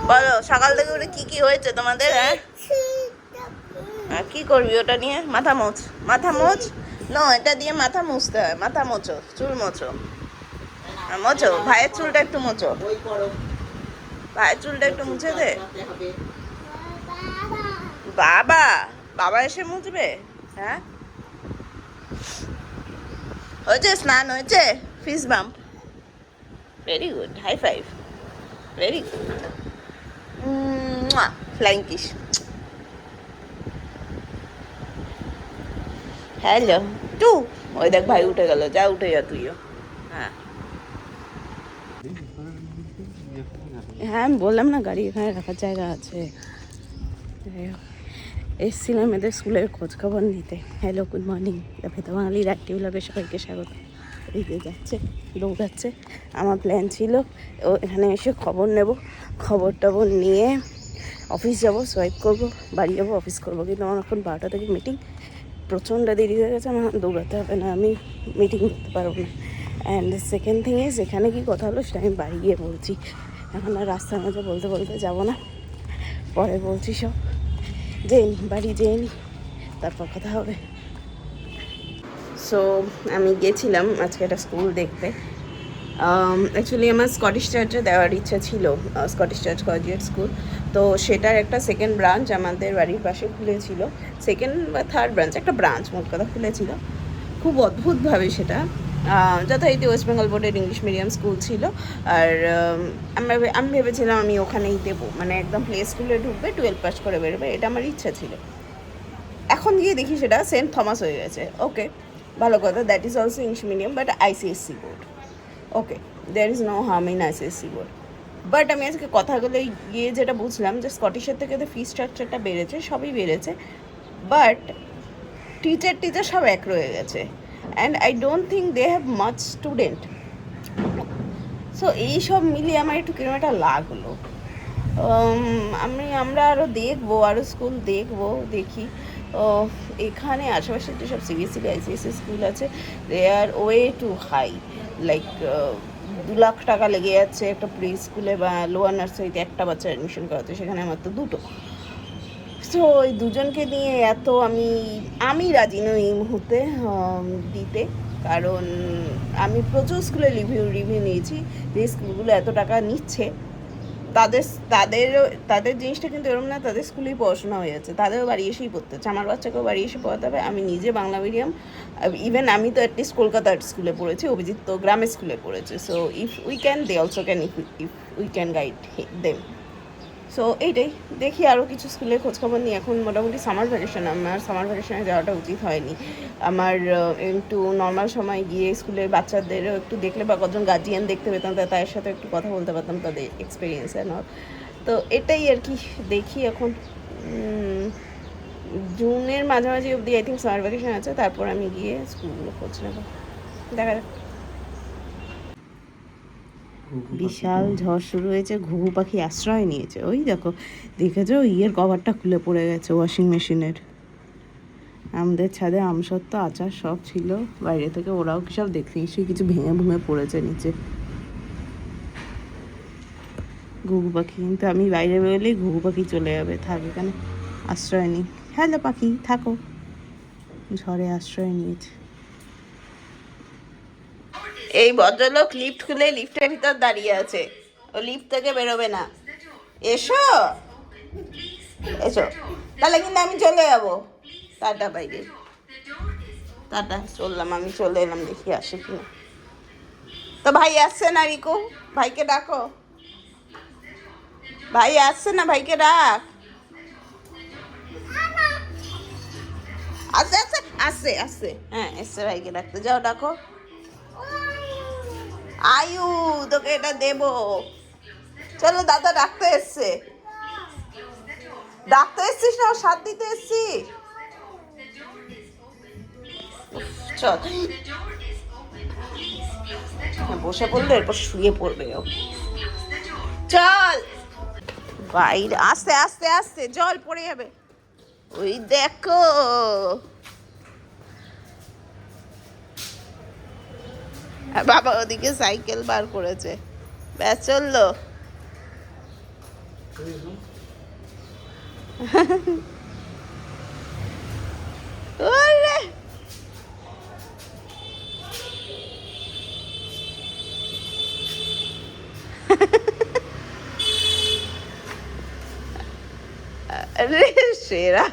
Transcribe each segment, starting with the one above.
বলো সকাল থেকে উঠে কি কি হয়েছে তোমাদের? হ্যাঁ, কি করবি ওটা নিয়ে? মাথা মোছ, মাথা মোছ। নো, এটা দিয়ে মাথা মুছতে হয়। মাথা মোছো, চুল মোছো। মোছো, ভাইয়ের চুলটা একটু মোছো। ভাইয়ের চুলটা একটু মুছে দে। বাবা, বাবা এসে মুছবে? হ্যাঁ, হয়েছে, স্নান হয়েছে। Fist bump, very good, high five, very good, flying kiss. Hello too. ওই দেখ ভাই উঠে গেল, যা উঠে যা তুইও। হ্যাঁ হ্যাঁ, আমি বললাম না গাড়ি এখানে রাখার জায়গা আছে। এসছিলাম এদের স্কুলের খোঁজ খবর নিতে। Hello, good morning. ভেতর বাঙালির অ্যাক্টিভ লাগে, সবাইকে স্বাগত। এগিয়ে যাচ্ছে, দৌড়াচ্ছে। আমার প্ল্যান ছিল ও এখানে এসে খবর নেব, খবর টবর নিয়ে অফিস যাব, সোয়াইপ করবো, বাড়ি যাবো, অফিস করবো। কিন্তু আমার এখন 12টা থেকে মিটিং, প্রচণ্ড দেরি হয়ে গেছে। আমার দৌড়াতে হবে না, আমি মিটিং করতে পারবো না। অ্যান্ড সেকেন্ড থিং ইজ, এখানে কি কথা হলো সেটা আমি বাড়ি গিয়ে বলছি। এখন আর রাস্তার মাঝে বলতে বলতে যাবো না, পরে বলছি সব। যেয়ে বাড়ি যেয়ে নি, তারপর কথা হবে। সো আমি গেছিলাম আজকে একটা স্কুল দেখতে। অ্যাকচুয়ালি আমার স্কটিশ চার্চে দেওয়ার ইচ্ছা ছিল, স্কটিশ চার্চ কলেজিয়েট স্কুল। তো সেটার একটা সেকেন্ড ব্রাঞ্চ আমাদের বাড়ির পাশে খুলেছিল। সেকেন্ড বা থার্ড ব্রাঞ্চ, একটা ব্রাঞ্চ মোট কথা খুলেছিল। খুব অদ্ভুতভাবে সেটা, যথারীতি ওয়েস্ট বেঙ্গল বোর্ডের ইংলিশ মিডিয়াম স্কুল ছিল। আর আমি ভেবেছিলাম আমি ওখানেই দেবো, মানে একদম প্লে স্কুলে ঢুকবে, 12 পাস করে বেরোবে, এটা আমার ইচ্ছা ছিল। এখন গিয়ে দেখি সেটা সেন্ট থমাস হয়ে গেছে। ওকে, ভালো কথা, that is also English medium but ICSE board. Okay, there is no harm in ICSE board. But আমি আজকে কথাগুলো গিয়ে যেটা বুঝলাম যে স্কটিশের থেকে তো ফি স্ট্রাকচারটা বেড়েছে, সবই বেড়েছে, বাট টিচার সব এক রয়ে গেছে। And I don't think they have much student. So এইসব মিলিয়ে আমার একটু কিরকম একটা লাগলো। আমরা আরও দেখবো, আরও স্কুল দেখবো, দেখি। এখানে আশেপাশে যেসব সিবিএসসি বা আইসিএসসি স্কুল আছে, they are way too high. Like 2 lakh টাকা লেগে যাচ্ছে একটা প্রি স্কুলে বা লোয়ার নার্সারিতে একটা বাচ্চা অ্যাডমিশন করাতে, সেখানে আমার তো 2টো। সো ওই দুজনকে নিয়ে এত আমি রাজি নই এই মুহূর্তে দিতে। কারণ আমি প্রচুর স্কুলে রিভিউ নিয়েছি, যে স্কুলগুলো এত টাকা নিচ্ছে তাদের তাদের তাদের জিনিসটা কিন্তু এরকম না, তাদের স্কুলেই পড়াশোনা হয়ে যাচ্ছে, তাদেরও বাড়ি এসেই পড়তে হচ্ছে। আমার বাচ্চাকেও বাড়ি এসে পড়াতে হবে। আমি নিজে বাংলা মিডিয়াম, ইভেন আমি তো অ্যাটলিস্ট কলকাতার স্কুলে পড়েছি, অভিজিৎ তো গ্রামের স্কুলে পড়েছে। So if we can, they also can, if we can guide them. So এইটাই, দেখি আরও কিছু স্কুলের খোঁজখবর নিই। এখন মোটামুটি সামার ভ্যাকেশন, আমার সামার ভ্যাকেশনে যাওয়াটা উচিত হয়নি। আমার একটু নর্মাল সময় গিয়ে স্কুলের বাচ্চাদেরও একটু দেখলে বা কজন গার্জিয়ান দেখতে পেতাম, তাদের সাথে একটু কথা বলতে পারতাম, তাদের এক্সপিরিয়েন্স অ্যান্ড অল। তো এটাই আর কি, দেখি এখন জুনের মাঝামাঝি অবধি আই থিঙ্ক সামার ভ্যাকেশন আছে, তারপর আমি গিয়ে স্কুলগুলো খোঁজ নেব, দেখা যাক। বিশাল ঝড় শুরু হয়েছে, ঘুঘু পাখি আশ্রয় নিয়েছে। ওই দেখো, দেখেছো ইয়ের কভারটা খুলে পড়ে গেছে ওয়াশিং মেশিনের। আমাদের ছাদে আমসত্ত্ব আচার সব ছিল, বাইরে থেকে ওরাও কি সব দেখতে নিশ্চয়ই কিছু ভেঙে ভুঙে পড়েছে নিচে। ঘুঘু পাখি, কিন্তু আমি বাইরে বেরোলেই ঘুঘু পাখি চলে যাবে, থাক এখানে আশ্রয় নিই। হ্যালো পাখি, থাকো। ঝড়ে আশ্রয় নিয়েছে। এই ভদ্রলোক লিফট খুলে লিফটের ভিতর দাঁড়িয়ে আছে, ও লিফট থেকে বেরোবে না। এসো এসো, তাহলে কিন্তু আমি চলে যাবো। টাটা, বাইরে টাটা, চললাম, আমি চলে এলাম, দেখি আসে কি। তো ভাই আসছে না রিকু, ভাইকে ডাকো। ভাই আসছে না, ভাইকে ডাক। আসছে আসছে আসছে আসছে, হ্যাঁ এসছে, ভাইকে ডাকতে যাও, ডাকো। আয়ু, তোকে এটা দেবো, চলো দাদা ডাকতে এসছে। ডাকতে এসছিস না, সাথ দিতে এসছিস। চল, বসে পড়লে এরপর শুয়ে পড়বে ও। চল বাইরে, আস্তে আস্তে আস্তে, জল পড়ে যাবে। ওই দেখো, বাবা ওদিকে সাইকেল বার করেছে, ব্যাস চললো। ওরে আরে সেরা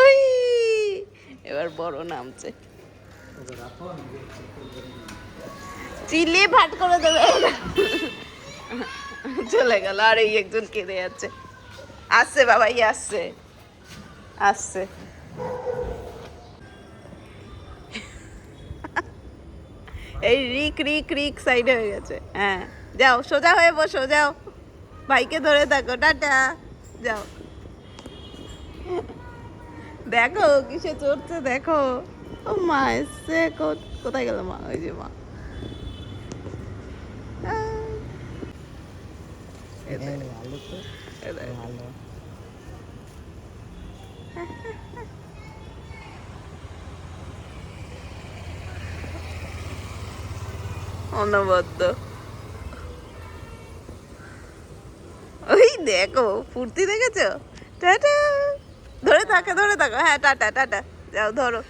ওই, এবার বড় নামছে, চিল্লিয়ে ভাট করে দেবে। চলে গেল, আর এই একজন কেঁদে যাচ্ছে। আসছে বাবাই, আসছে আসছে। এই রিক রিক রিক সাইডে হয়ে গেছে। হ্যাঁ যাও, সোজা হয়ে বসো, যাও, ভাইকে ধরে থাকো, টাটা, যাও। দেখো কিসে চড়ছে, দেখো। ও মা এসছে, কোথায় গেল মা? ওই যে মা। অনবদ্য, ওই দেখো ফুর্তি দেখেছো? টাটা, ধরে থাকো, ধরে থাকো। হ্যাঁ টাটা টাটা, যাও ধরো।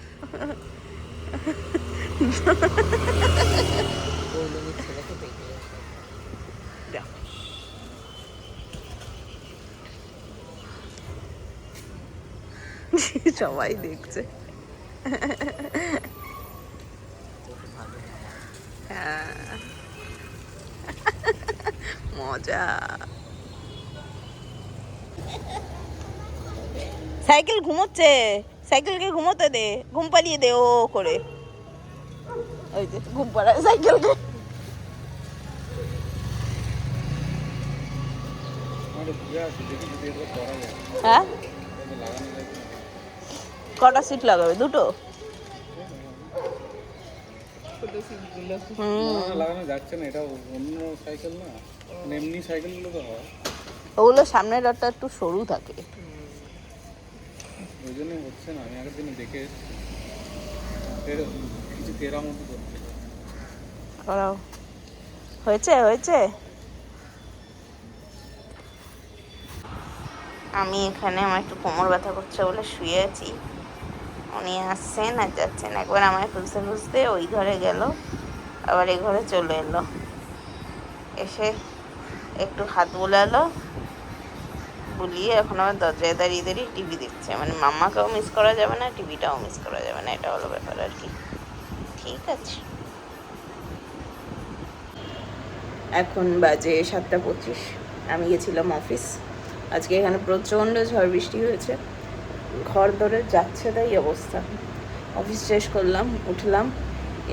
সবাই দেখছে। হ্যাঁ মজা। সাইকেল ঘুমোচ্ছে, সাইকেলকে ঘুমোতে দে, ঘুম পাড়িয়ে দে ও করে। ওই যে ঘুম পাড়ায় সাইকেলকে। হ্যাঁ কটা সিট লাগাবে? দুটো? লাগানো যাচ্ছে না, এটা অন্য সাইকেল না, এমনি সাইকেলগুলো তো হয়। ওগুলো সামনের রাতটা একটু সরু থাকে, ওই জন্যই হচ্ছে না। আমি আগের দিনে দেখে কিছু তেরা মতো করছে। করাও, হয়েছে হয়েছে। আমি এখানে, আমার একটু কোমর ব্যথা করছে বলে শুয়ে আছি। উনি আসছেন আর যাচ্ছেন, একবার আমায় খুঁজতে খুঁজতে ওই ঘরে গেল, আবার এই ঘরে চলে এলো, এসে একটু হাত বুলালো, বুলিয়ে এখন আবার দরজায় দাঁড়িয়ে দাঁড়িয়ে টিভি দেখছে। মানে মাম্মাকেও মিস করা যাবে না, টিভিটাও মিস করা যাবে না, এটা হলো ব্যাপার আর কি। ঠিক আছে, এখন বাজে 7:25। আমি গেছিলাম অফিস। আজকে এখানে প্রচণ্ড ঝড় বৃষ্টি হয়েছে, ঘর ধরে যাচ্ছে তাই অবস্থা। অফিস শেষ করলাম, উঠলাম,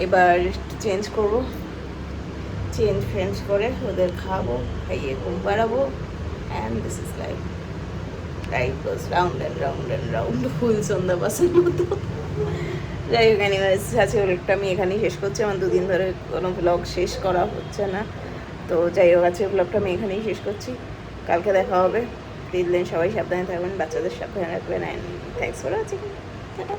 এবার চেঞ্জ করব, চেঞ্জ ফেঞ্জ করে ওদের খাবো, খাইয়ে ঘুম পাড়াবো, and this is life. Life goes round and round and round, full সন্ধ্যা বাসের মতো। যাই হোক, অ্যানিভার্স আছে ওটা আমি এখানেই শেষ করছি। আমার 2 দিন ধরে কোনো ব্লগ শেষ করা হচ্ছে না, তো যাই হোক আছে ব্লগটা আমি এখানেই শেষ করছি। কালকে দেখা হবে। দিন সবাই সাবধানে থাকবেন, বাচ্চাদের সাবধানে রাখবেন, and thanks for watching. Tata.